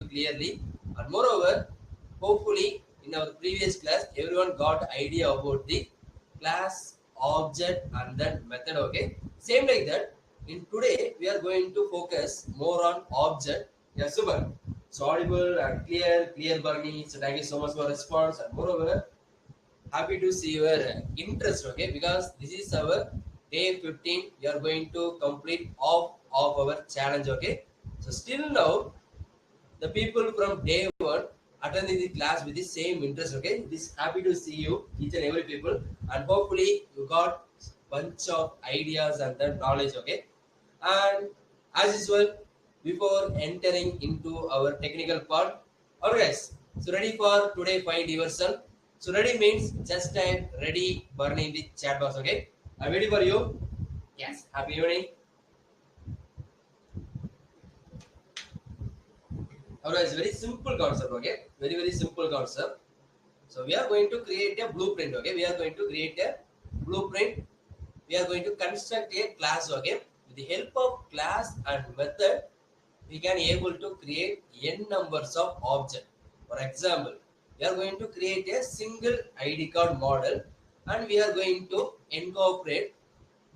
clearly. And moreover, hopefully in our previous class, everyone got idea about the class, object, and then method. Okay, same like that. In today, we are going to focus more on object. Yeah, super. So audible and clear, Barney. So thank you so much for response. And moreover, happy to see your interest. Okay, because this is our day 15. We are going to complete off of our challenge. Okay, so still now the people from day one attending the class with the same interest. Okay, it is happy to see you, each and every people, and hopefully you got bunch of ideas and the knowledge. Okay, and as usual, before entering into our technical part, alright guys, so ready for today? Find yourself. So ready means just type ready burn in the chat box. Okay, I'm ready for you. Yes, happy evening. Alright, it's very simple concept. Okay, very simple concept. So we are going to create a blueprint. Okay, we are going to create a blueprint. We are going to construct a class. Okay, with the help of class and method, we can able to create n numbers of object. For example, we are going to create a single ID card model, and we are going to incorporate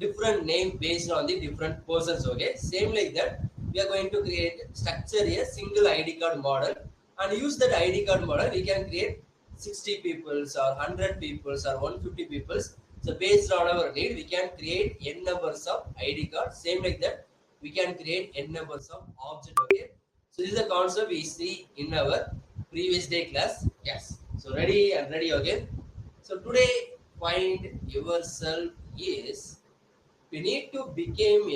different name based on the different persons. Okay, same like that, we are going to create structure a single ID card model, and use that ID card model. We can create 60 peoples or 100 peoples or 150 peoples. So based on our need, we can create n numbers of ID cards. Same like that, we can create n numbers of object. Okay, so this is the concept we see in our previous day class. Yes, so ready and ready. Okay, so today find yourself is we need to become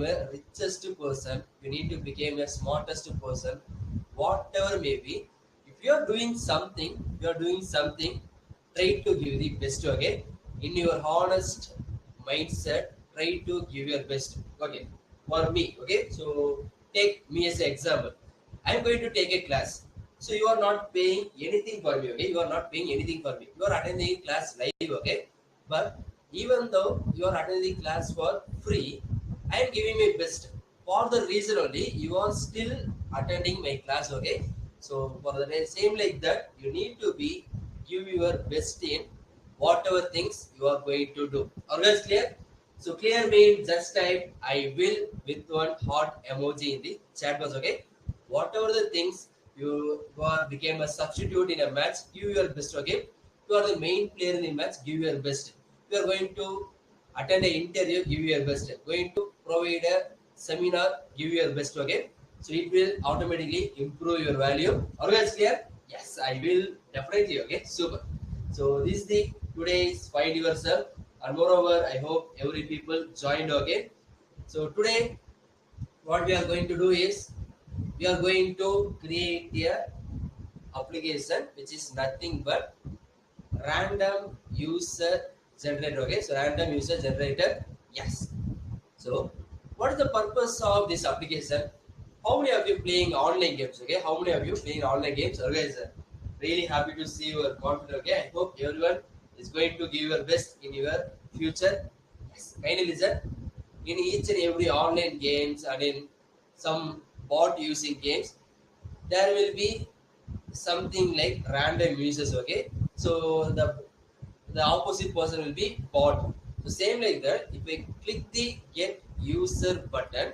a richest person. We need to become a smartest person, whatever may be. If you are doing something, try to give the best. Okay, in your honest mindset, try to give your best. Okay, for me. Okay, so take me as an example. I'm going to take a class. So you are not paying anything for me. Okay, you are not paying anything for me. You are attending class live. Okay, but even though you are attending class for free, I am giving my best. For the reason only, you are still attending my class. Okay, so for the same like that, you need to be give your best in whatever things you are going to do. Always clear? So clear means just type I will with one heart emoji in the chat box. Okay, whatever the things you are became a substitute in a match, give your best. Okay, you are the main player in the match, give your best. You are going to attend an interview, give your best. Going to provide a seminar, give your best. Okay, so it will automatically improve your value. Always clear? Yes, I will definitely. Okay, super. So this is the today's find yourself, and moreover, I hope every people joined. Okay, so today what we are going to do is we are going to create a application which is nothing but random user generator. Okay, so random user generator. Yes, so what is the purpose of this application? How many of you playing online games? Okay, how many of you playing online games? Always really happy to see your confidence. Okay, I hope everyone is going to give your best in your future. Yes, kindly listen. In each and every online games and in some bot using games, there will be something like random users. Okay, so the opposite person will be bot. So same like that, if I click the get user button,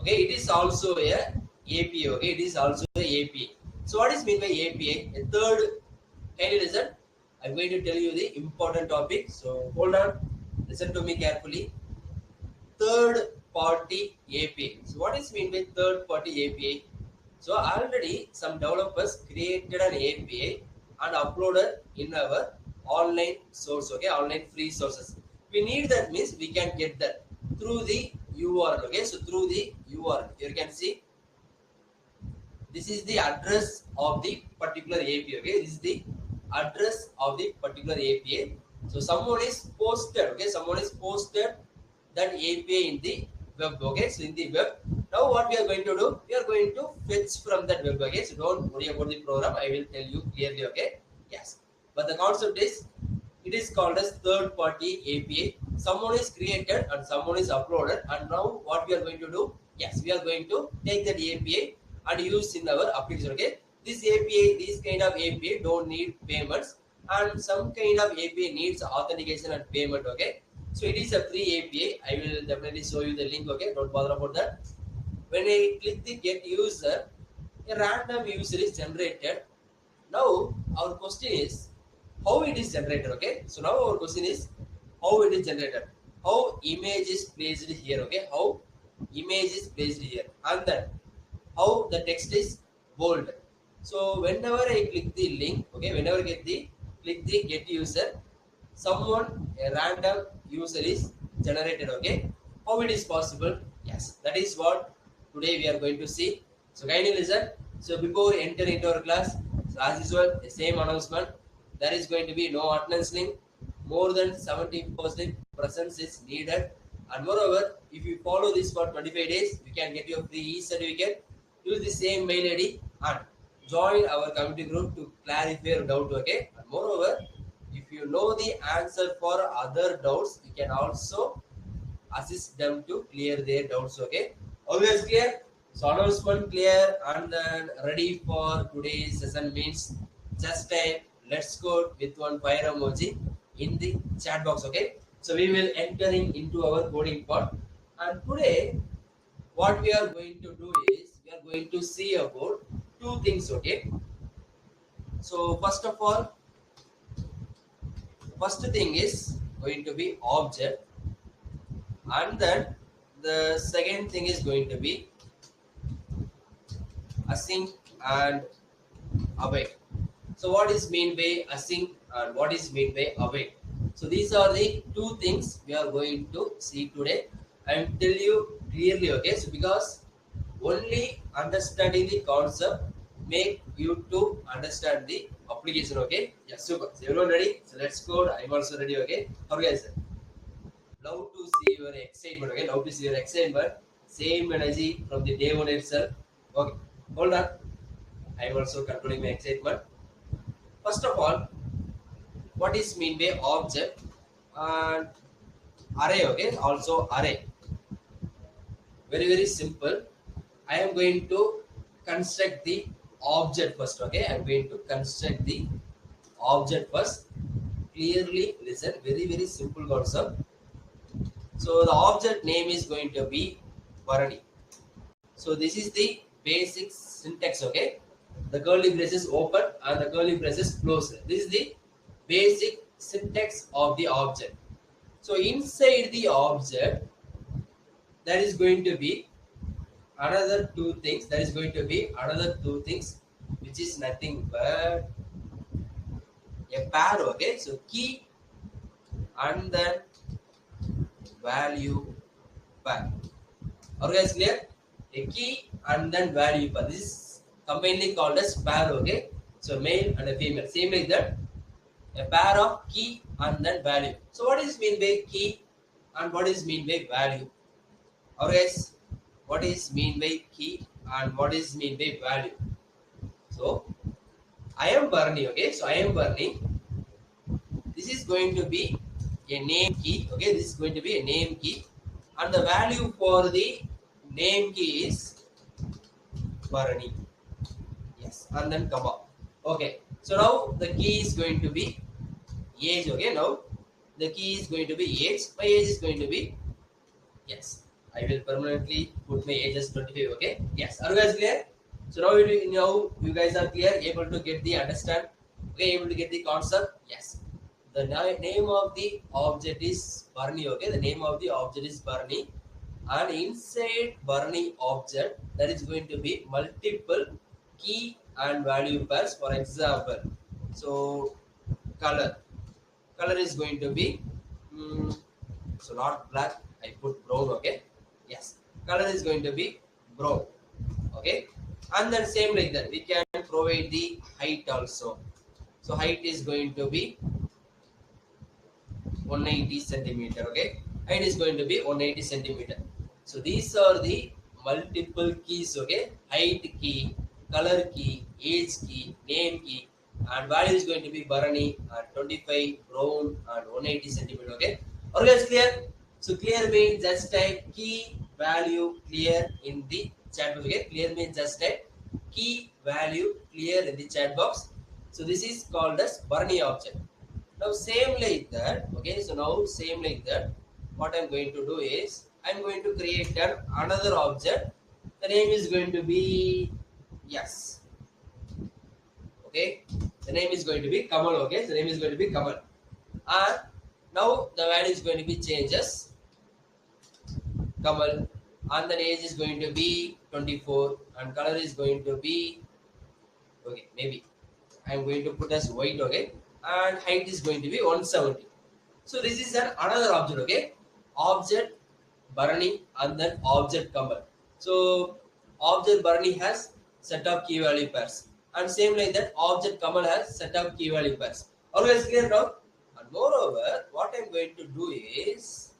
okay, it is also a API. Okay, it is also a API. So what is mean by API? A third, kindly listen. I'm going to tell you the important topic. So hold on, listen to me carefully. Third party API. So what is mean by third party API? So already some developers created an API and uploaded in our online source. Okay, online free sources. We need that means we can get that through the URL. Okay, so through the URL, you can see this is the address of the particular API. Okay, this is the address of the particular API. So someone is posted. Okay, someone is posted that API in the web. Okay, so in the web. Now what we are going to do? We are going to fetch from that web. Okay, so don't worry about the program. I will tell you clearly. Okay, yes. But the concept is it is called as third party API. Someone is created and someone is uploaded. And now what we are going to do? Yes, we are going to take that API and use in our application. Okay, this API, this kind of API don't need payments, and some kind of API needs authentication and payment. Okay, so it is a free API. I will definitely show you the link. Okay, don't bother about that. When I click the get user, a random user is generated. Now our question is how it is generated. Okay, so now our question is how it is generated. How image is placed here. Okay, how image is placed here, and then how the text is bold. So whenever I click the link, okay, whenever I click the get user, someone, a random user is generated. Okay, how it is possible? Yes, that is what today we are going to see. So kindly listen. So before entering into our class, so as usual, the same announcement. There is going to be no attendance link. More than 70% presence is needed. And moreover, if you follow this for 25 days, you can get your free e-certificate. Use the same mail ID and join our community group to clarify your doubt. Okay. And moreover, if you know the answer for other doubts, you can also assist them to clear their doubts. Okay. Always clear. So announcement clear and then ready for today's session means just type let's go with one fire emoji in the chat box. Okay. So we will entering into our coding part. And today what we are going to do is we are going to see about two things. Okay. So first thing is going to be object, and then the second thing is going to be async and await. So what is mean by async and what is mean by await? So these are the two things we are going to see today. I will tell you clearly. Okay, so because only understanding the concept make you to understand the application. Okay, yeah, super. So everyone ready? So let's go. I'm also ready. Okay, okay, sir. Love to see your excitement. Okay, love to see your excitement. Same energy from the day one itself. Okay, hold on. I'm also controlling my excitement. First of all, what is mean by object and array? Okay, also array. Very simple. I am going to construct the object first. Okay, I am going to construct the object first. Clearly listen. Very simple concept. So the object name is going to be Bharani. So this is the basic syntax. Okay, the curly braces open and the curly braces close. This is the basic syntax of the object. So inside the object, there is going to be another two things. There is going to be another two things, which is nothing but a pair. Okay, so key and then value pair. Are you guys clear? A key and then value pair. This is commonly called as pair. Okay, so male and a female. Same like that. A pair of key and then value. So what is mean by key and what is mean by value? Or guys, what is mean by key and what is mean by value? So I am Barney. Okay, so I am Barney. This is going to be a name key. Okay, this is going to be a name key, and the value for the name key is Barney. Yes, and then comma. Okay, so now the key is going to be age. Okay, now the key is going to be age. My age is going to be, yes, I will permanently put my age as 25. Okay, yes, are you guys clear? So now you guys are clear, able to get the understand, okay, able to get the concept. Yes, the name of the object is Barney. Okay, the name of the object is Barney, and inside Barney object there is going to be multiple key and value pairs. For example, so color is going to be so not black, I put brown. Okay, yes, color is going to be brown. Okay, and then same like that we can provide the height also. So height is going to be 180 centimeter. Okay, height is going to be 180 centimeter. So these are the multiple keys. Okay, height key, color key, age key, name key, and value is going to be Barani and 25 brown and 180 centimeter. Okay, are you guys clear? So clear means just type key value clear in the chat box. Okay, clear means just type key value clear in the chat box. So this is called as Barney object. Now same like that. Okay, so now same like that. What I'm going to do is I'm going to create another object. The name is going to be yes. Okay, the name is going to be Kamal. Okay, the name is going to be Kamal, and now the value is going to be changes Kamal, and the age is going to be 24, and color is going to be okay. Maybe I'm going to put as white. Okay, and height is going to be 170. So this is another object. Okay, object Bharani and then object Kamal. So object Bharani has set of key value pairs, and same like that object Kamal has set of key value pairs. Always clear now. And moreover, what I'm going to do is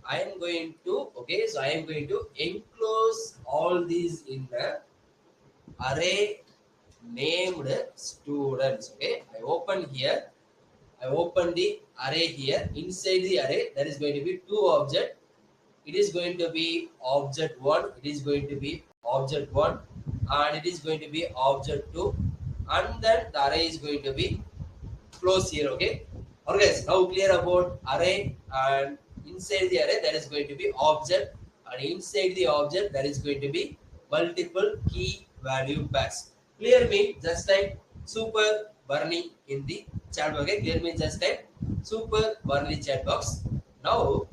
I am going to so I am going to enclose all these in the array named students. Okay, I open here. I open the array here. Inside the array, there is going to be two objects. It is going to be object 1, it is going to be object 1, and it is going to be object 2, and then the array is going to be close here. Okay, alright guys, now clear about array, and inside the array there is going to be object, and inside the object there is going to be multiple key value pairs. Clear me, just type super Barney in the chat box. Okay, clear me, just type super Barney chat box. Now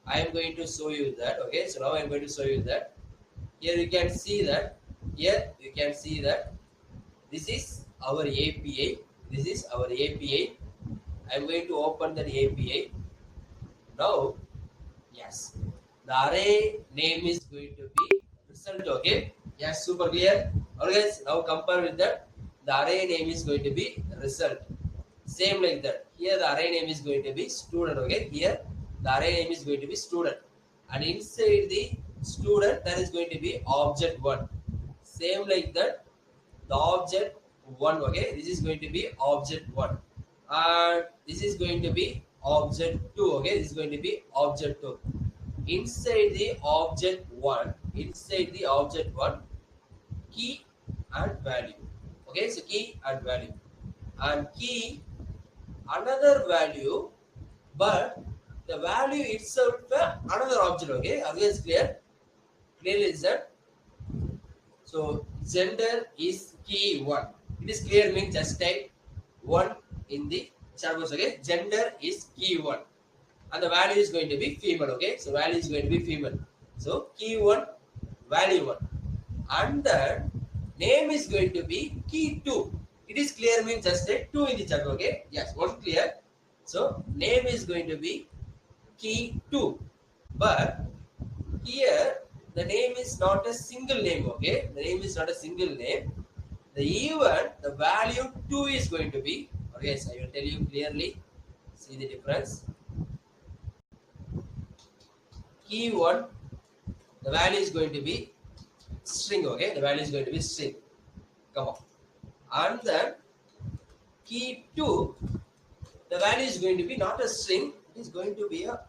I am going to show you that. Okay, so now I am going to show you that. Here you can see that. Here you can see that this is our API. This is our API. I am going to open that API. Now, yes, the array name is going to be result. Okay, yes, super clear. Okay, now compare with that. The array name is going to be result. Same like that. Here the array name is going to be student. Okay, here the array name is going to be student, and inside the student there is going to be object 1. Same like that, the object 1. Okay, this is going to be object 1, and this is going to be object 2. Okay, this is going to be object 2. Inside the object 1, inside the object 1, key and value. Okay, so key and value, and key another value, but the value itself another object. Okay, always clear. Clear is that. So gender is key 1. It is clear means just type 1 in the chat box. Okay, gender is key 1, and the value is going to be female. Okay, so value is going to be female. So key 1, value 1, and the name is going to be key 2. It is clear means just type 2 in the chat. Okay, yes, one clear. So name is going to be key 2, but here the name is not a single name. Okay, the name is not a single name. The value 2 is going to be, okay, so I will tell you clearly. See the difference. Key 1, the value is going to be string. Okay, the value is going to be string. Come on. And then key 2, the value is going to be not a string, it is going to be a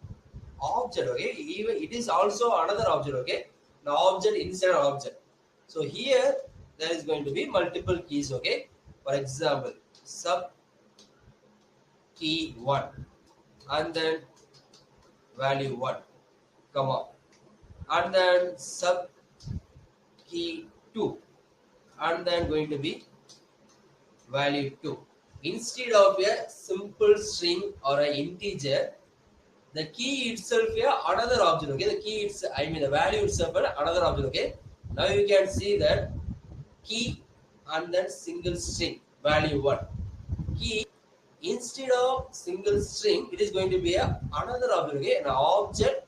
object. Okay, even it is also another object. Okay, the object inside an object. So here there is going to be multiple keys. Okay, for example, sub key 1, and then value 1, comma, and then sub key 2, and then going to be value 2. Instead of a simple string or an integer, the key itself another object. Okay, the key the value itself another object. Okay, now you can see that key and then single string value 1. Key instead of single string, it is going to be another object. Okay, an object.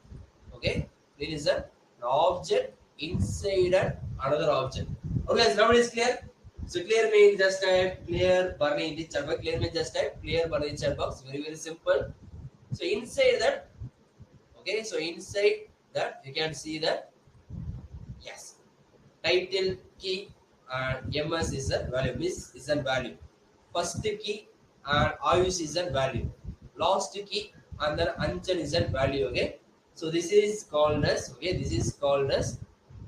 Okay, it is an object inside another object. Okay, so now it is clear. So clear means just type clear Barney in the chat box. Clear means just type clear Barney in the chat box. Very, very simple. So inside that, okay, so inside that you can see that, yes, title key and MS is a value, Miss is a value. First key and Ayush is a value. Last key and then Anchan is a value. Okay, so this is called as, okay, this is called as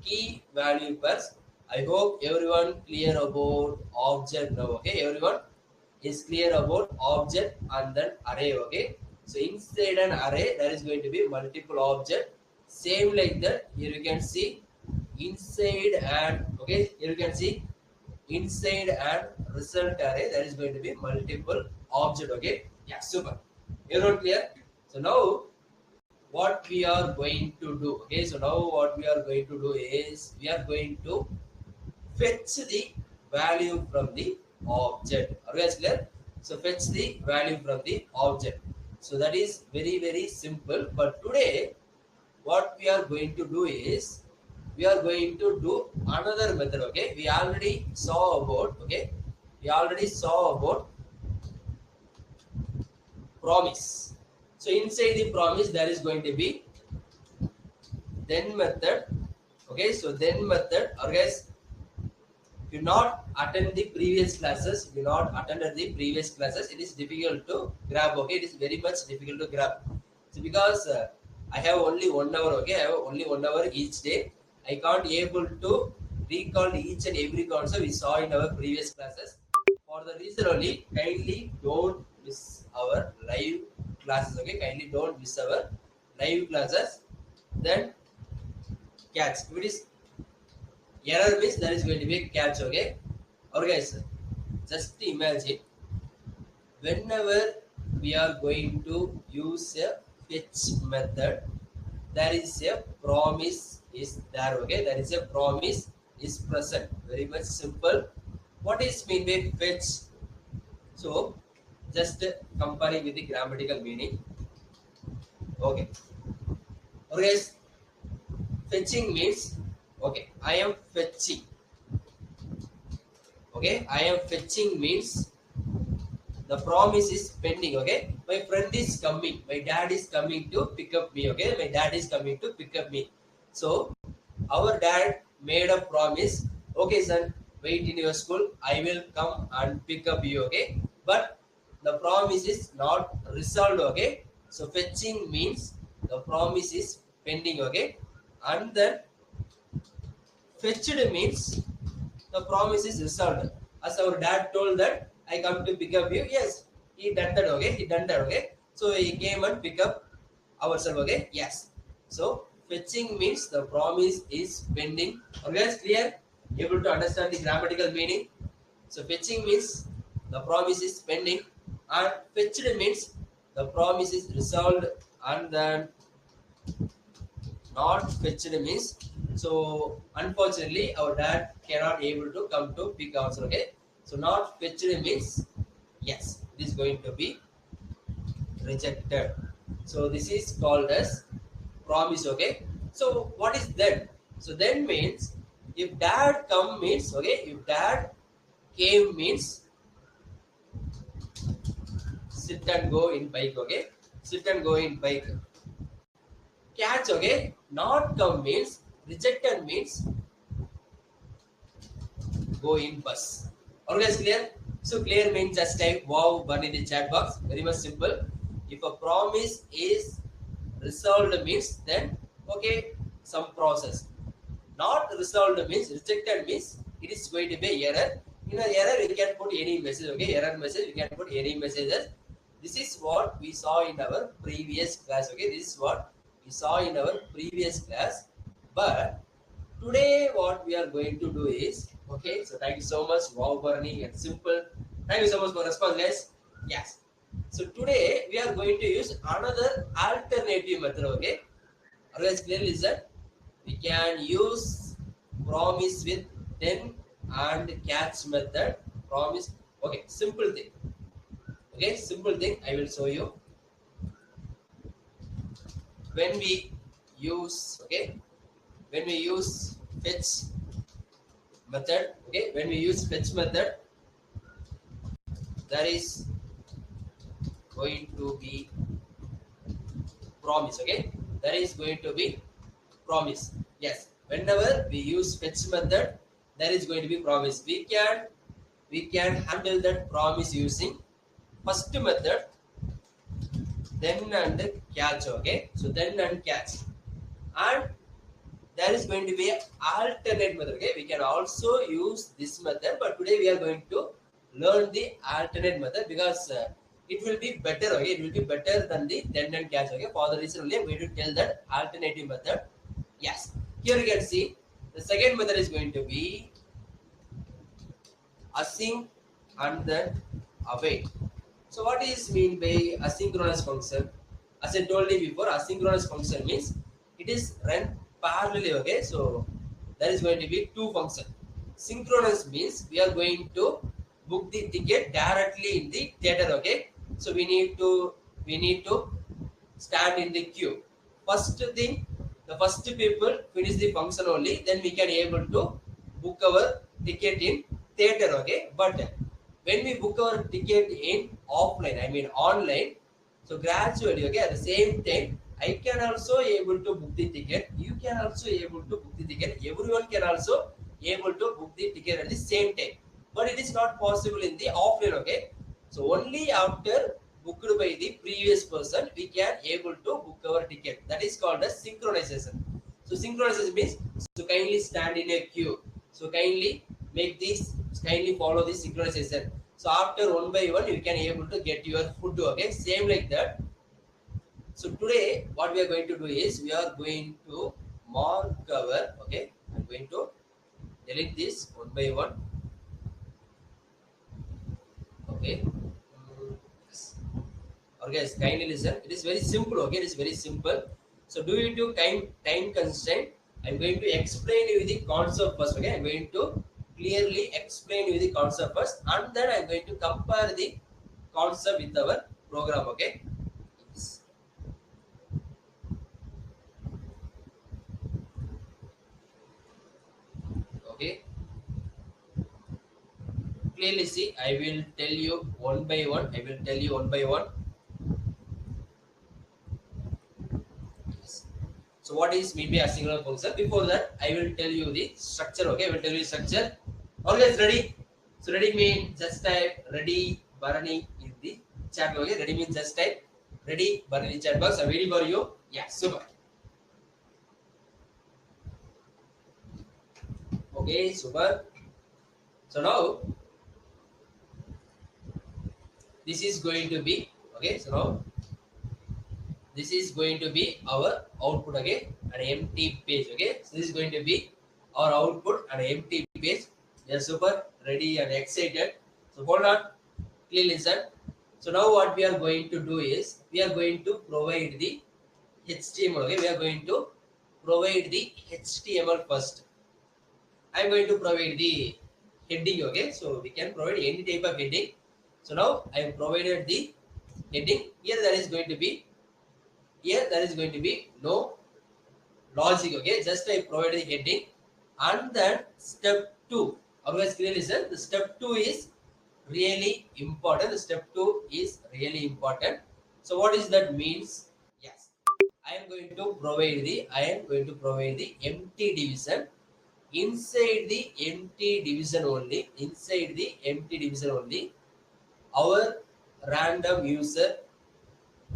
key value pairs. I hope everyone clear about object now. Okay, everyone is clear about object and then array. Okay, so inside an array there is going to be multiple object. Same like that. Here you can see inside and okay. Here you can see inside and result array there is going to be multiple object. Okay, yeah, super. Everyone clear? So now what we are going to do, okay, so now what we are going to do is we are going to fetch the value from the object. Are you guys clear? So fetch the value from the object. So that is very very simple. But today what we are going to do is we are going to do another method. Okay, we already saw about, okay, we already saw about promise. So inside the promise there is going to be then method. Okay, so then method. Or guys, if you not attend the previous classes, if you not attended the previous classes, it is difficult to grab. Okay, it is very much difficult to grab. So because I have only 1 hour. Okay, I have only 1 hour each day. I can't able to recall each and every concept we saw in our previous classes. For the reason only, kindly don't miss our live classes. Okay, kindly don't miss our live classes. Then catch. If it is error means there is going to be a catch. Okay, or guys, just imagine whenever we are going to use a fetch method, there is a promise is there. Okay, there is a promise is present. Very much simple. What is mean by fetch? So just comparing with the grammatical meaning. Okay, or guys, fetching means, okay, I am fetching. Okay, I am fetching means the promise is pending. Okay, my friend is coming, my dad is coming to pick up me. Okay, my dad is coming to pick up me. So our dad made a promise. Okay son, wait in your school, I will come and pick up you. Okay, but the promise is not resolved. Okay, so fetching means the promise is pending. Okay, and then fetched means the promise is resolved. As our dad told that I come to pick up you. Yes, he done that. Okay, he done that. Okay, so he came and pick up ourselves. Okay, yes. So fetching means the promise is pending. Okay, guys, clear? Able to understand the grammatical meaning? So fetching means the promise is pending, and fetched means the promise is resolved, and then not fetched means, so unfortunately our dad cannot able to come to pick ourselves. Okay, so not fetched means yes, it is going to be rejected. So this is called as promise. Okay, so what is then? So then means if dad come means, okay, if dad came means sit and go in bike. Okay, sit and go in bike. Catch. Okay, not come means rejected means go in bus. Always clear? So clear means just type wow one in the chat box. Very much simple. If a promise is resolved means then okay, some process. Not resolved means rejected means it is going to be error. In an error we can put any message. Okay, error message we can put any messages. This is what we saw in our previous class. Okay, this is what we saw in our previous class. But today what we are going to do is, okay, so thank you so much, wow burning and simple. Thank you so much for response, guys. Yes. So today we are going to use another alternative method. Okay, otherwise clearly is that we can use promise with then and catch method. Promise. Okay, simple thing. Okay, simple thing I will show you. When we use, okay, when we use fetch method, okay, when we use fetch method, there is going to be promise. Okay, there is going to be promise. Yes, whenever we use fetch method, there is going to be promise. We can handle that promise using first method, then and catch. Okay, so then and catch, and there is going to be an alternate method. Okay, we can also use this method, but today we are going to learn the alternate method because it will be better. Okay, it will be better than the then and catch. Okay, for the reason only I'm going to tell that alternative method. Yes, here you can see the second method is going to be async and then await. So what is mean by asynchronous function? As I told you before, asynchronous function means it is run parallelly. Okay, so there is going to be two functions. Synchronous means we are going to book the ticket directly in the theater. Okay, so we need to stand in the queue. First thing, the first people finish the function only, then we can able to book our ticket in theater. Okay, but when we book our ticket in offline, I mean online, so gradually, okay, at the same time, I can also able to book the ticket. You can also able to book the ticket. Everyone can also able to book the ticket at the same time. But it is not possible in the offline. Okay, so only after booked by the previous person, we can able to book our ticket. That is called as synchronization. So synchronization means so kindly stand in a queue. So kindly follow this synchronization. So after one by one, you can able to get your food. Okay, same like that. So today, what we are going to do is we are going to mark our. Okay, I'm going to delete this one by one. Okay. Yes. Okay, guys, kindly listen. It is very simple. Okay, it is very simple. So due to time constraint, I'm going to explain you the concept first. Okay, I'm going to clearly explain you the concept first, and then I'm going to compare the concept with our program. Okay. Yes. Okay. Clearly see. I will tell you one by one. I will tell you one by one. Yes. So what is maybe a single function? Before that, I will tell you the structure. Okay, I will tell you structure. All guys ready? So ready means just type ready Barani in the chat box. Okay, ready means just type ready Barani chat box. I'm waiting for you. Yeah, super. Okay, super. So now this is going to be okay. So now this is going to be our output. Okay, an empty page. Okay, so this is going to be our output, an empty page. Yes, super ready and excited. So hold on, please listen. So now what we are going to do is we are going to provide the HTML. Okay, we are going to provide the HTML first. I'm going to provide the heading. Okay, so we can provide any type of heading. So now I have provided the heading. Here there is going to be no logic. Okay, just I provide the heading, and then step 2. Always clearly listen. The step 2 is really important. The step 2 is really important. So what is that means? Yes, I am going to provide the empty division. Inside the empty division only our random user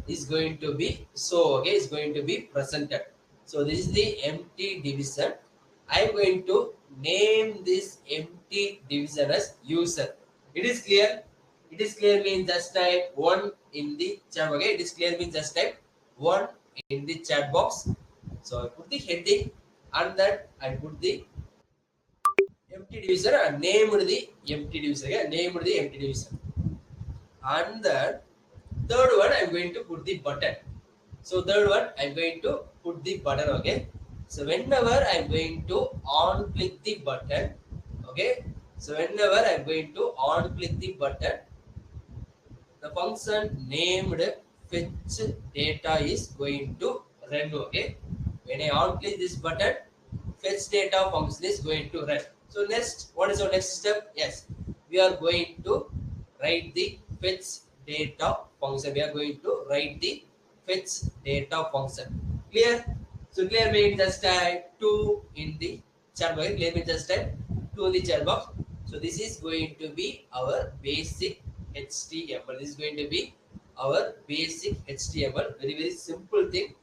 is going to be so. Okay, is going to be presented. So this is the empty division. I am going to name this empty division as user. It is clear. It is clear means just type one in the chat. Okay, it is clear means just type one in the chat box. So I put the heading, and then I put the empty division and named the empty division. Okay, named the empty division. And then third one I'm going to put the button. So third one I'm going to put the button. Okay, so whenever I'm going to on click the button, okay, so whenever I'm going to on click the button, the function named fetch data is going to run. Okay, when I on click this button, fetch data function is going to run. So next, what is our next step? Yes, we are going to write the fetch data function. We are going to write the fetch data function. Clear? So clear means just type 2 in the chat box. Clear means just type 2 in the chat box. So this is going to be our basic HTML. This is going to be our basic HTML. Very simple thing.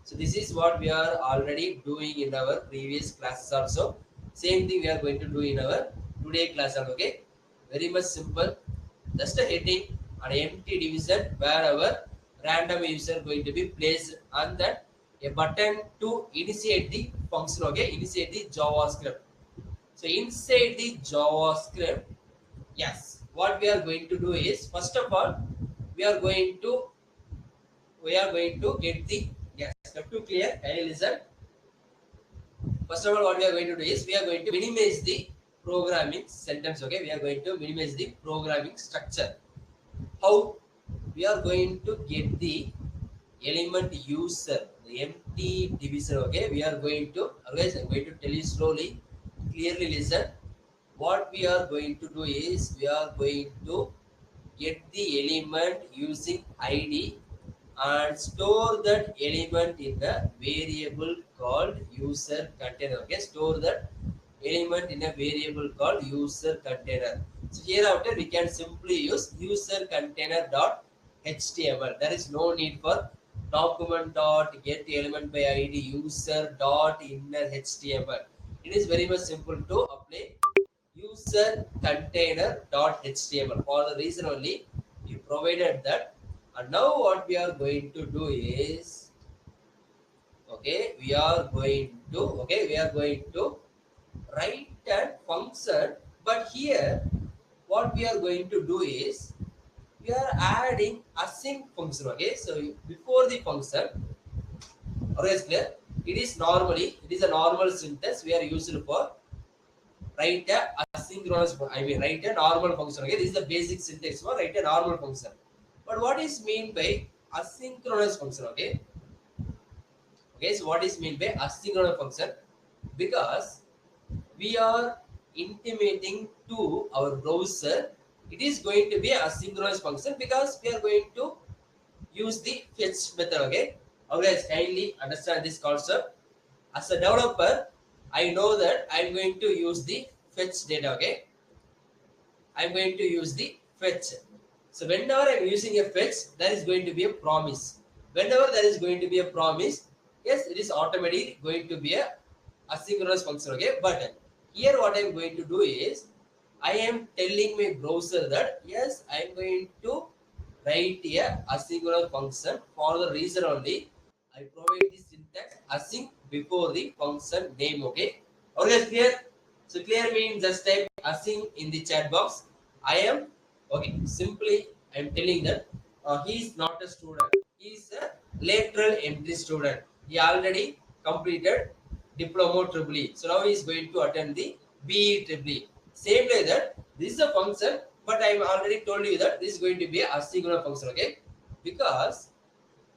So this is what we are already doing in our previous classes also. Same thing we are going to do in our today class. Okay, very much simple. Just a heading and empty division where our random user going to be placed, and then a button to initiate the function. Okay, initiate the JavaScript. So inside the JavaScript, yes, what we are going to do is, first of all, we are going to get the, yes, have to clear. Can you listen? First of all, what we are going to do is we are going to minimize the programming sentence. Okay, we are going to minimize the programming structure. How we are going to get the element user, the empty divisor. Okay, we are going to, otherwise I'm going to tell you slowly, clearly listen. What we are going to do is we are going to get the element using id and store that element in a variable called user container. Okay, store that element in a variable called user container. So here after we can simply use user container dot html. There is no need for document dot get element by id user dot inner html. It is very much simple to apply user container dot html. For the reason only we provided that. And now what we are going to do is, okay, we are going to write a function, but here what we are going to do is we are adding async function. Okay, so before the function, always clear, it is a normal syntax we are used for write a asynchronous, I mean write a normal function. Okay, this is the basic syntax for write a normal function. But what is mean by asynchronous function? Okay, so what is mean by asynchronous function? Because we are intimating to our browser, it is going to be a asynchronous function because we are going to use the fetch method. Okay, always kindly understand this concept. As a developer, I know that I'm going to use the fetch data. Okay, I'm going to use the fetch. So whenever I'm using a fetch, there is going to be a promise. Whenever there is going to be a promise, yes, it is automatically going to be a asynchronous function. Okay, but here what I'm going to do is I am telling my browser that yes, I'm going to write a asynchronous function. For the reason only I provide the syntax async before the function name. Okay, okay, clear? So clear means just type async in the chat box. I am okay. Simply I am telling that he is not a student. He is a lateral entry student. He already completed diploma triple E. So now he is going to attend the BE triple E. Same way that this is a function, but I am already told you that this is going to be a asynchronous function. Okay, because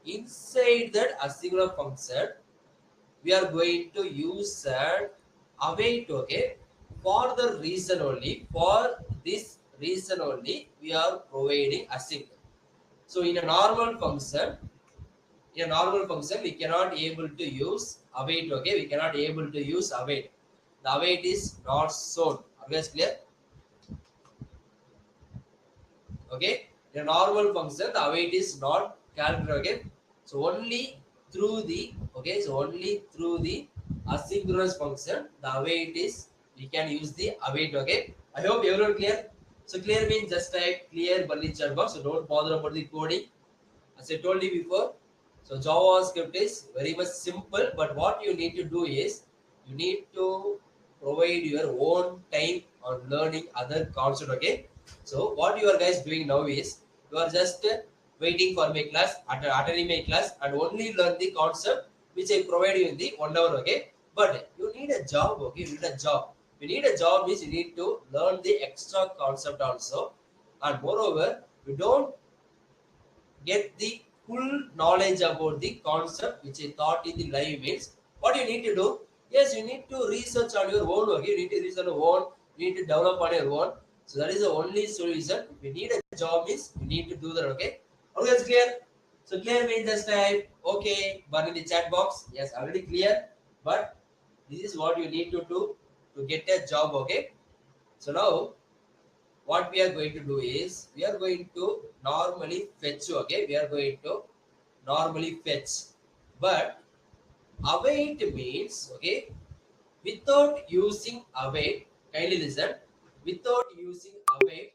inside that asynchronous function we are going to use an await. Okay, for the reason only, for this reason only we are providing async. So in a normal function we cannot able to use await. Okay, we cannot able to use await. The await is not shown. Always clear? Okay, in a normal function the await is not calculated. Okay, so only through the, okay, so only through the asynchronous function the await is, we can use the await. Okay, I hope everyone clear. So clear means just type clear Bunny chat box, so don't bother about the coding. As I told you before, so JavaScript is very much simple, but what you need to do is you need to provide your own time on learning other concept. Okay, so what you are guys doing now is you are just waiting for my class, attending my class, and only learn the concept which I provide you in the 1 hour. Okay, but you need a job. Okay, you need a job. You need a job means you need to learn the extra concept also, and moreover, you don't get the full knowledge about the concept which I taught in the live means. What you need to do? Yes, you need to research on your own. Okay, you need to research on your own. You need to develop on your own. So that is the only solution. If you need a job means you need to do that. Okay. Okay, it's clear. So clear means just type okay, but in the chat box. Yes, already clear. But this is what you need to do to get a job. Okay. So now what we are going to do is we are going to normally fetch. Okay, we are going to normally fetch, but Await means, okay, without using await, kindly listen, without using await,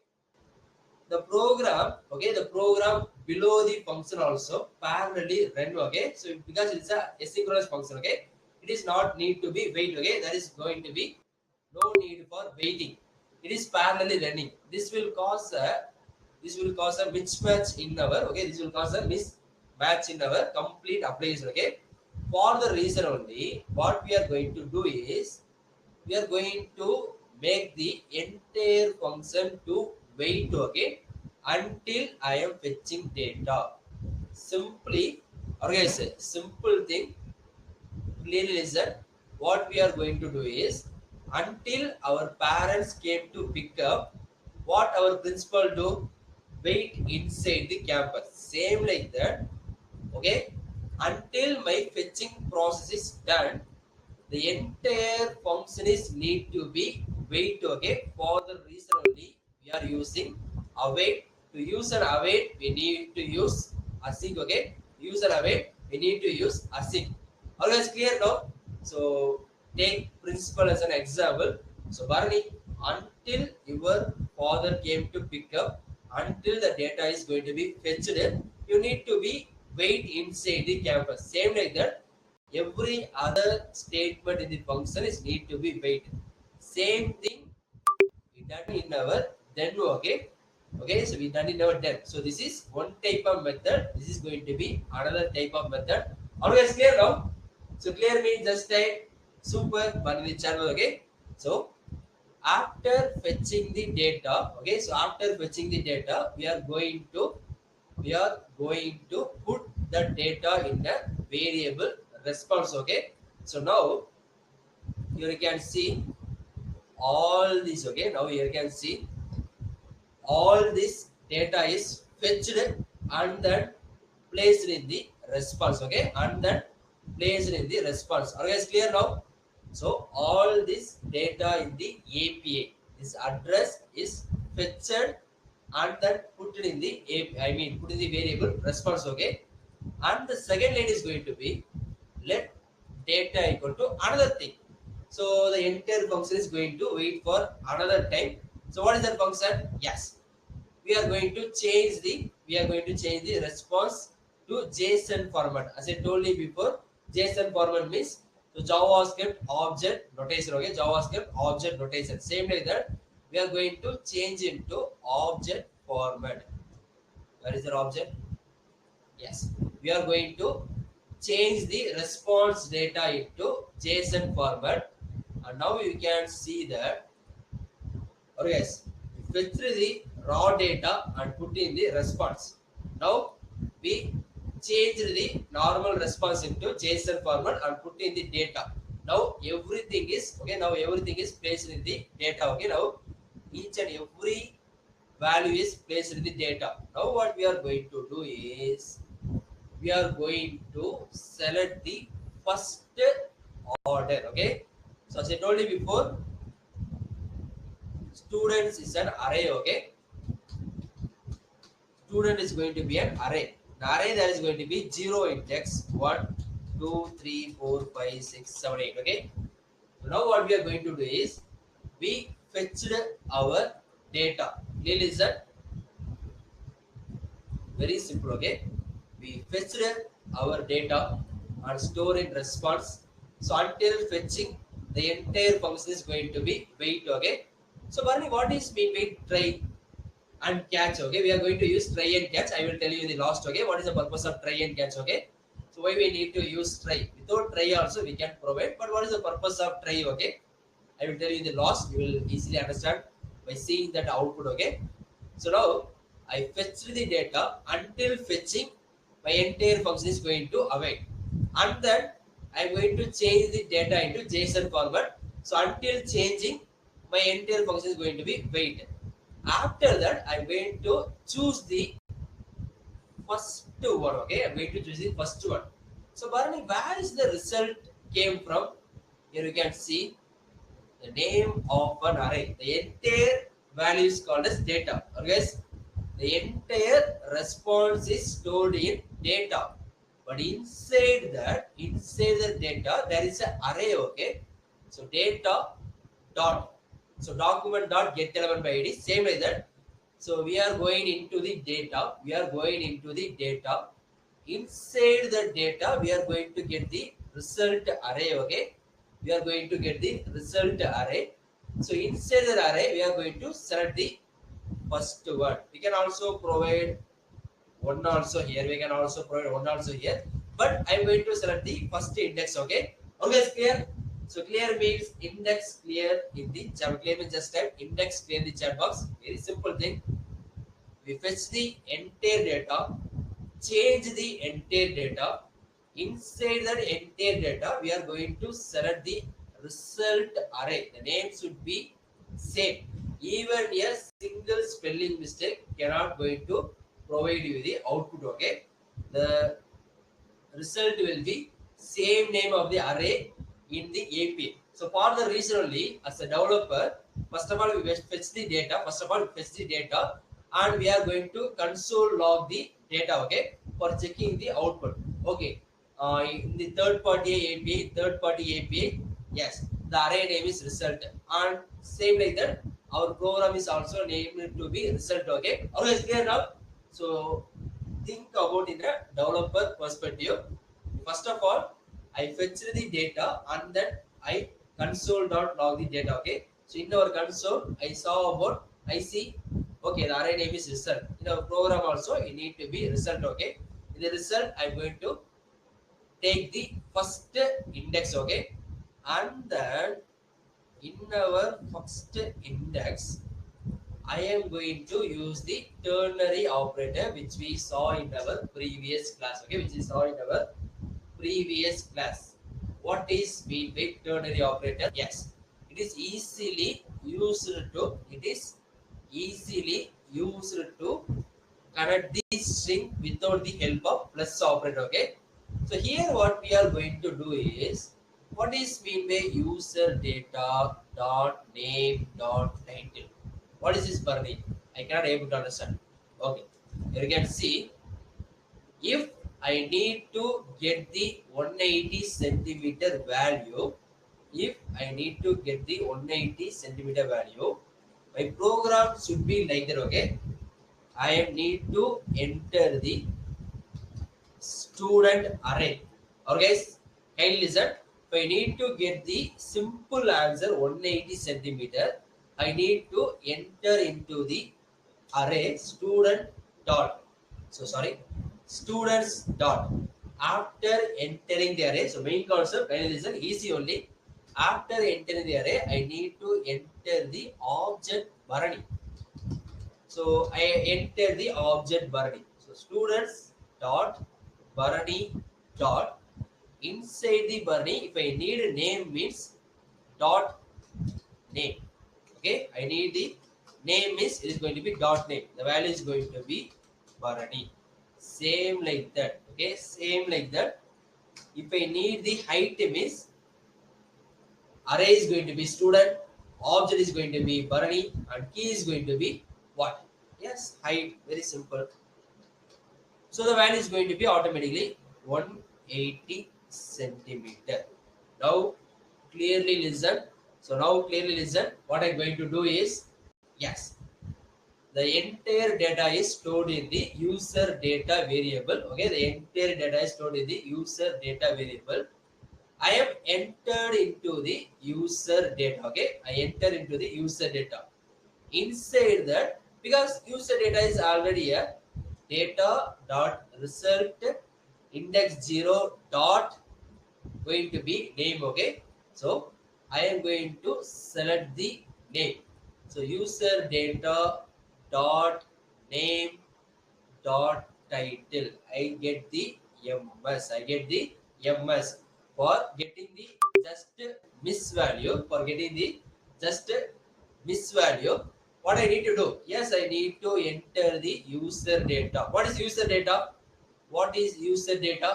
the program, okay, the program below the function also parallelly run, okay. So because it's a asynchronous function, okay, it is not need to be wait, okay, there is going to be no need for waiting. It is parallelly running. This will cause a mismatch in our, okay, this will cause a mismatch in our complete application, okay. For the reason only, what we are going to do is we are going to make the entire function to wait, okay, until I am fetching data. Simply, okay, simple thing, clearly listen. What we are going to do is, until our parents came to pick up, what our principal do, wait inside the campus, same like that, okay, until my fetching process is done, the entire function is need to be wait, okay. For the reason only we are using await. To use an await we need to use async, okay. Use an await we need to use async. Always clear now? So take principal as an example. So Barney, until your father came to pick up, until the data is going to be fetched, you need to be wait inside the campus, same like that. Every other statement in the function is need to be wait. Same thing we done in our then, okay. Okay, so we done in our then. So this is one type of method. This is going to be another type of method. Always clear now? So clear means just a super binary channel, okay. So after fetching the data, okay, so after fetching the data, we are going to put the data in a variable response, okay. So now here you can see all this, okay. Now here you can see all this data is fetched and then placed in the response, okay, and then placed in the response. Are you guys clear now? So all this data in the API, this address is fetched and then put in the put in the variable response, okay. And the second line is going to be let data equal to another thing. So the entire function is going to wait for another time. So what is that function? Yes, we are going to change the response to JSON format. As I told you before, JSON format means so JavaScript object notation, okay, JavaScript object notation. Same like that, we are going to change into object format. Where is the object? Yes, we are going to change the response data into JSON format, and now you can see that. Or yes, fetch the raw data and put in the response. Now we change the normal response into JSON format and put in the data. Now everything is okay. Now everything is placed in the data. Okay. Now each and every value is placed in the data. Now what we are going to do is we are going to select the first order. Okay. So as I told you before, students is an array, okay. Student is going to be an array. The array that is going to be 0 index 1, 2, 3, 4, 5, 6, 7, 8, okay. So now what we are going to do is we fetched our data. Please listen, very simple, okay. We fetched our data and store in response. So until fetching, the entire function is going to be wait, okay. So Barney, what is mean wait, try and catch, okay. We are going to use try and catch. I will tell you in the last, okay, what is the purpose of try and catch, okay. So why we need to use try? Without try also we can provide, but what is the purpose of try, okay. I will tell you in the last. You will easily understand by seeing that output, okay. So now I fetched the data. Until fetching, my entire function is going to await, and then I am going to change the data into JSON format. So until changing, my entire function is going to be wait. After that, I'm going to choose the first one, okay. I'm going to choose the first one. So Barney, where is the result came from? Here you can see the name of an array. The entire value is called as data. Okay, the entire response is stored in data. But inside the data, there is an array, okay? So data dot, so document dot get element by id, same like that. So we are going into the data, inside the data we are going to get the result array, okay? We are going to get the result array. So inside the array we are going to select the first word. We can also provide one also here, we can also provide one also here, but I'm going to select the first index, okay? Okay, it's clear. So clear means index clear in the chat. Clear means just type index clear in the chat box. Very simple thing. We fetch the entire data, change the entire data. Inside that entire data, we are going to select the result array. The name should be same. Even a single spelling mistake cannot going to provide you the output, okay? The result will be same name of the array in the API. So for the reason only, as a developer, first of all we fetch the data. And we are going to console log the data, okay, for checking the output. Okay, in the third party API, yes, the array name is result, and same like that, our program is also named to be result. Okay, always clear now. So think about in a developer perspective. First of all, I fetch the data and then I console.log the data. Okay. So in our console, I see, okay, the array name is result. In our program also, it need to be result. Okay. In the result, I'm going to take the first index. Okay. And then in our first index, I am going to use the ternary operator which we saw in our previous class. Okay, which we saw in our previous class. What is mean by ternary operator? Yes, it is easily used to connect the string without the help of plus operator. Okay, so here what we are going to do is, what is mean by user data dot name dot title. What is this Barney? I cannot able to understand. Okay, you can see, if I need to get the 180 centimeter value, my program should be like that. Okay, I need to enter the student array. Okay, guys, kindly listen. If I need to get the simple answer 180 centimeter, I need to enter into the array student dot. So sorry, students dot. After entering the array, so main concept, kindly listen, easy only. After entering the array, I need to enter the object Bharani. So I enter the object Bharani. So students dot Bharani dot, inside the Bharani, if I need a name means dot name. Okay, I need the name is, it is going to be dot name. The value is going to be Bharani. Same like that. Okay, same like that. If I need the height means, array is going to be student, object is going to be Bharani, and key is going to be what? Yes, height. Very simple. So the value is going to be automatically 180 centimeter. Now clearly listen. What I'm going to do is, yes, the entire data is stored in the user data variable. Okay, the entire data is stored in the user data variable. I have entered into the user data. Okay, I enter into the user data. Inside that, because user data is already a data dot result index 0 dot going to be name. Okay, so I am going to select the name. So user data dot name dot title. I get the MS. For getting the just miss value. What I need to do? Yes, I need to enter the user data. What is user data?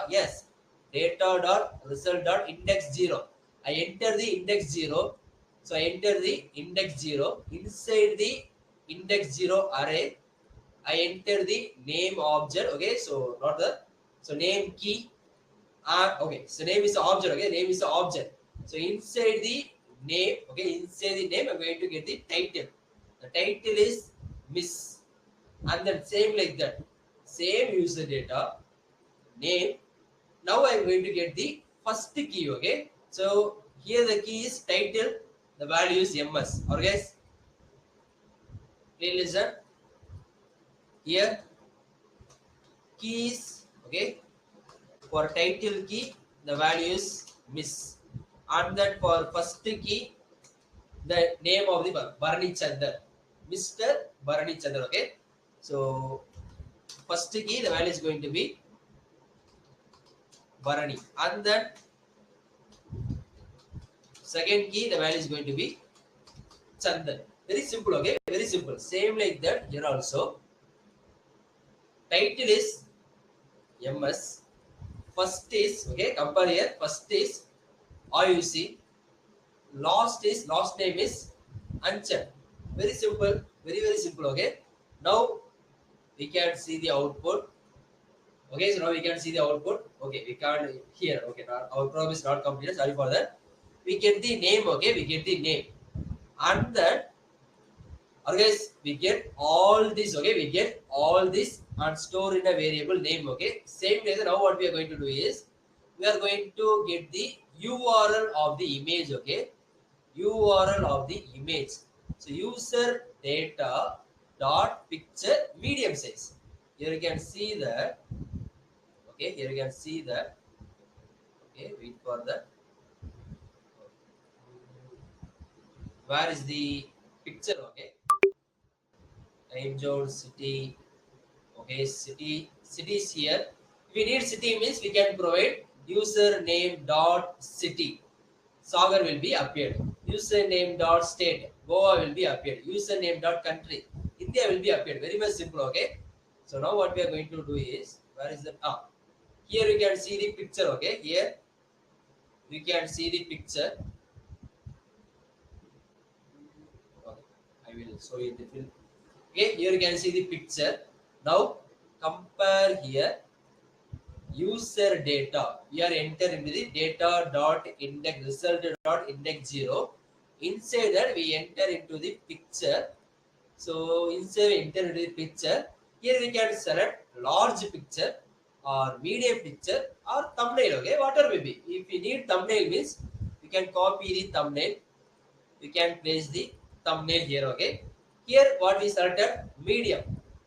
Yes, data dot result dot index 0. I enter the index 0. So I enter the index 0. Inside the index 0 array, I enter the name object. Okay, so not the, so name key. Okay, so name is the object. Okay, name is the object. So inside the name, okay, inside the name, I'm going to get the title. The title is Miss, and then same like that, same user data name. Now I'm going to get the first key. Okay, so here the key is title. The value is ms. Alright, guys, please listen. Here keys. Okay, for title key, the value is Miss, and that for first key, the name of the Bharani Chandar, Mr. Bharani Chandar. Okay, so first key, the value is going to be Bharani, and then second key, the value is going to be Chandar. Very simple. Okay, very simple. Same like that here also. Title is MS. First is, okay, compare here. First is IUC. Last name is Anchan. Very simple, very simple. Okay, now we can see the output. Okay, so now we can see the output. Okay, we can't here. Okay, our program is not completed. Sorry for that. We get the name. Okay, we get the name, and then, okay, guys, we get all this. Okay, we get all this and store in a variable name. Okay, same way. Now what we are going to do is we are going to get the URL of the image. Okay, URL of the image. So user data dot picture medium size. Here you can see that. Okay, here you can see that. Okay, wait for that. Where is the picture? Okay, time zone city. Okay, city is here. If we need city means we can provide username dot city. Sagar will be appeared. Username dot state. Goa will be appeared. Username dot country. India will be appeared. Very much simple. Okay. So now what we are going to do is, where is the here you can see the picture. Okay. Here you can see the picture. Okay. I will show you the film. Okay. Here you can see the picture. Now compare here user data. We are enter into the data dot index result dot index 0. Inside that we enter into the picture. So inside we enter into the picture. Here we can select large picture or medium picture or thumbnail. Okay, whatever may be. If we need thumbnail means we can copy the thumbnail. We can place the thumbnail here. Okay. Here what we selected medium.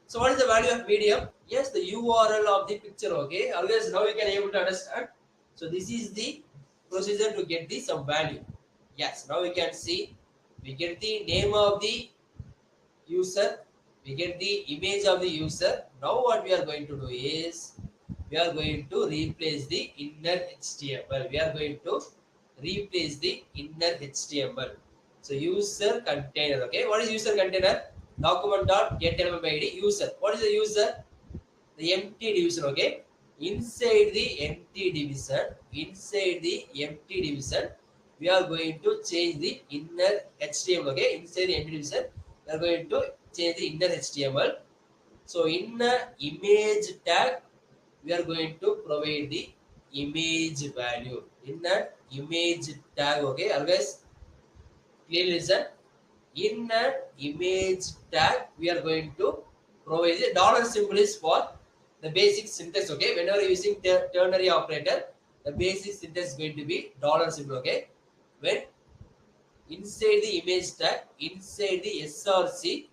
So what is the value of medium? Yes, the URL of the picture. Okay. Always now we can able to understand. So this is the procedure to get the some value. Yes. Now we can see we get the name of the user. We get the image of the user. Now what we are going to do is we are going to replace the inner HTML. We are going to replace the inner HTML. So user container. Okay, what is user container? Document dot get element ID user. What is the user? The empty division. Okay, inside the empty division, we are going to change the inner HTML. Okay, inside the empty division, we are going to change the inner HTML. So in the image tag, we are going to provide the image value. In that image tag, okay, always clearly listen. In an image tag, we are going to provide the dollar symbol is for the basic syntax. Okay, whenever using ternary operator, the basic syntax is going to be dollar symbol. Okay, when inside the image tag, inside the src,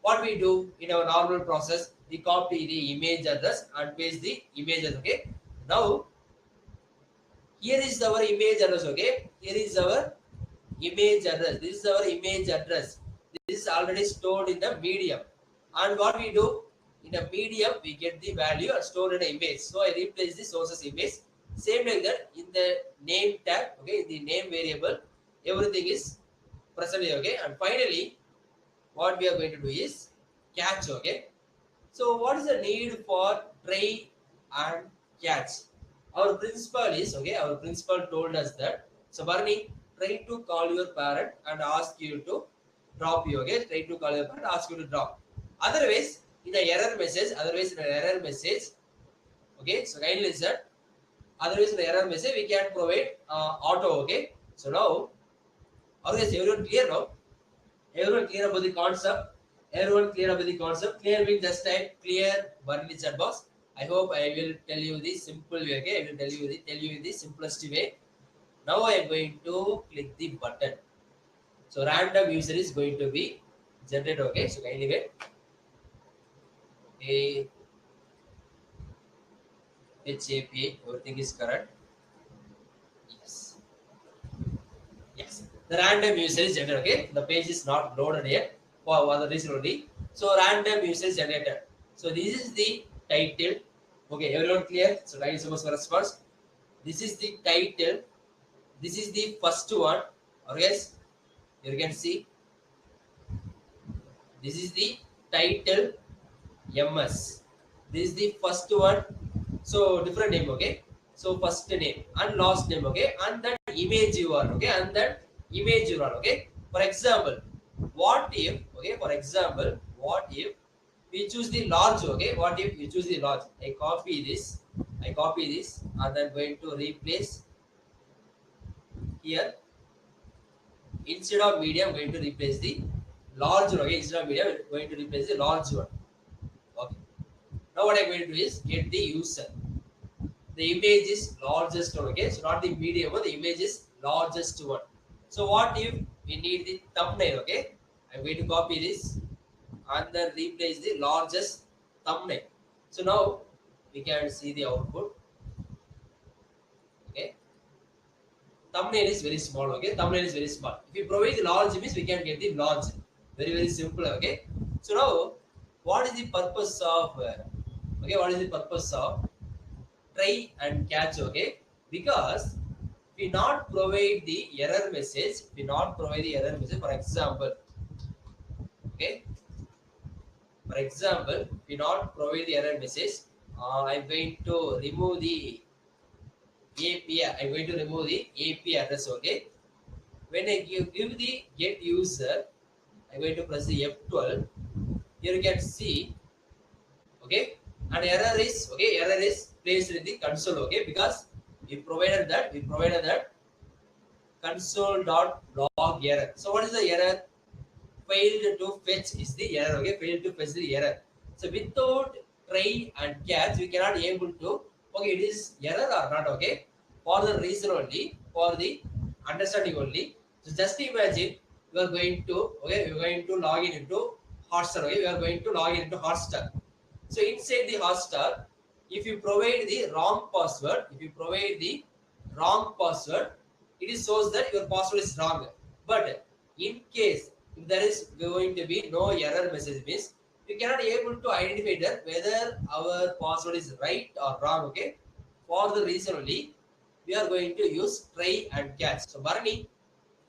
what we do in our normal process, we copy the image address and paste the image address. Okay, now here is our image address. Okay, here is our image address. This is our image address. This is already stored in the medium. And what we do in a medium, we get the value and stored in an image. So I replace the sources image. Same like that in the name tag. Okay, in the name variable, everything is present here. Okay, and finally, what we are going to do is catch. Okay, so what is the need for try and catch? Our principal is okay. Our principal told us that. So Barney, try to call your parent and ask you to drop you. Okay, try to call your parent, ask you to drop. Otherwise, in an error message. Okay, so kindly listen. Otherwise, the error message we can provide auto. Okay. So now, always everyone clear now? Everyone clear about the concept? Everyone clear about the concept? Clear means just type clear one in chat box. I hope I will tell you the simple way. Okay, I will tell you the simplest way. Now I am going to click the button. So random user is going to be generated. Okay, so kindly wait. A HAPA, everything is correct. Yes. Yes. The random user is generated. Okay, the page is not loaded yet for the reason only. So random user is generated. So this is the title. Okay, everyone clear? So thank you so much for response. This is the title. This is the first one. Okay, you can see this is the title MS. This is the first one. So different name, okay? So first name and last name, okay? And that image URL, okay? And that image URL, okay? For example, what if, okay? For example, what if we choose the large, okay? What if you choose the large? I copy this, and then going to replace here. Instead of medium, I'm going to replace the large one, okay? Instead of medium, I'm going to replace the large one. Okay. Now what I'm going to do is get the user. The image is largest one, okay? So not the medium one, the image is largest one. So what if we need the thumbnail, okay? I'm going to copy this and then replace the largest thumbnail. So now we can see the output, okay? Thumbnail is very small, okay? Thumbnail is very small. If you provide the large image, we can get the large. Very, very simple, okay? So now, what is the purpose of, okay, what is the purpose of try and catch, okay? Because we not provide the error message, for example, okay? For example, we not provide the error message. I'm going to remove the API. I'm going to remove the API address, okay? When I give the get user, I'm going to press the F12. Here you can see, okay, and error is placed in the console, okay, because we provided that console.log error. So what is the error? Failed to fetch is the error, okay, failed to fetch the error. So without try and catch, we cannot able to, okay, it is error or not, okay, for the reason only, for the understanding only. So just imagine we are going to, okay, we are going to log in into Hotstar, okay, we are going to log in into Hotstar. So inside the Hotstar, if you provide the wrong password, it is shows that your password is wrong. But in case if there is going to be no error message, means you cannot able to identify that whether our password is right or wrong. Okay, for the reason only we are going to use try and catch. So Bharani,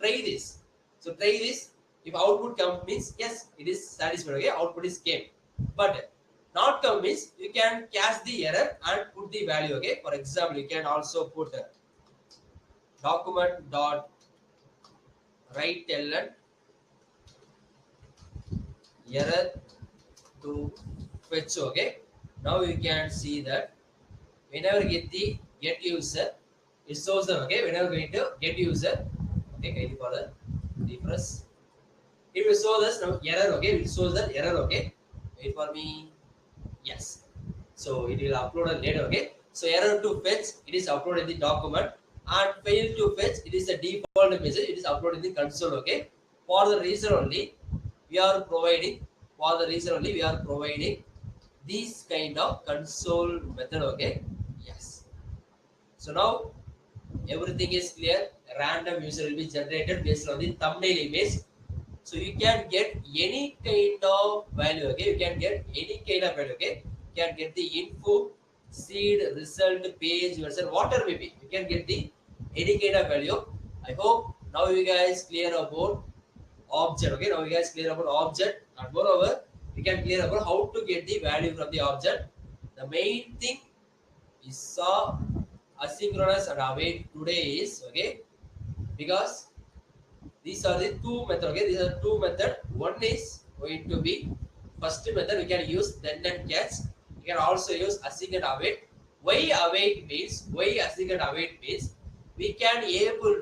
try this. So try this. If output comes means yes, it is satisfied. Okay, output is came. But not come means you can catch the error and put the value. Okay, for example, you can also put document dot write ln error to fetch. Okay, now you can see that whenever get the get user, it shows them. Okay, whenever going to get user, okay, kindly for the refresh, it will show us now error. Okay, it will show that error. Okay, wait for me. Yes, so it will upload it later. Okay, so error to fetch, it is uploaded in the document, and fail to fetch, it is a default message, it is uploaded in the console. Okay, for the reason only we are providing this kind of console method. Okay, yes. So now everything is clear. Random user will be generated based on the thumbnail image. So you can get any kind of value. Okay, you can get any kind of value. Okay, you can get the info, seed, result, page, version, whatever may be. You can get the any kind of value. I hope now you guys clear about object. Okay, now you guys clear about object, and moreover, you can clear about how to get the value from the object. The main thing is saw asynchronous and await today is okay, because these are the two methods. Okay, these are two methods. One is going to be first method. We can use then and catch. You can also use async and await. Why await means, why async await means, we can able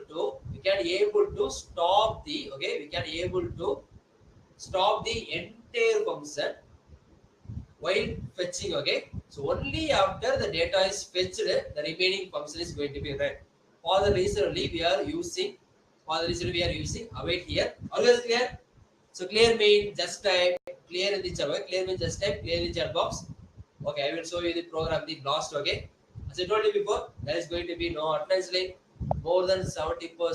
to stop the, okay, we can able to stop the entire function while fetching, okay. So only after the data is fetched, the remaining function is going to be run. For the reason only we are using, await here. Always clear? So clear means just type clear in the chat box. Clear means just type clear in the chat box. Okay, I will show you the program, the blast, okay. As I told you before, there is going to be no attendance link. More than 70%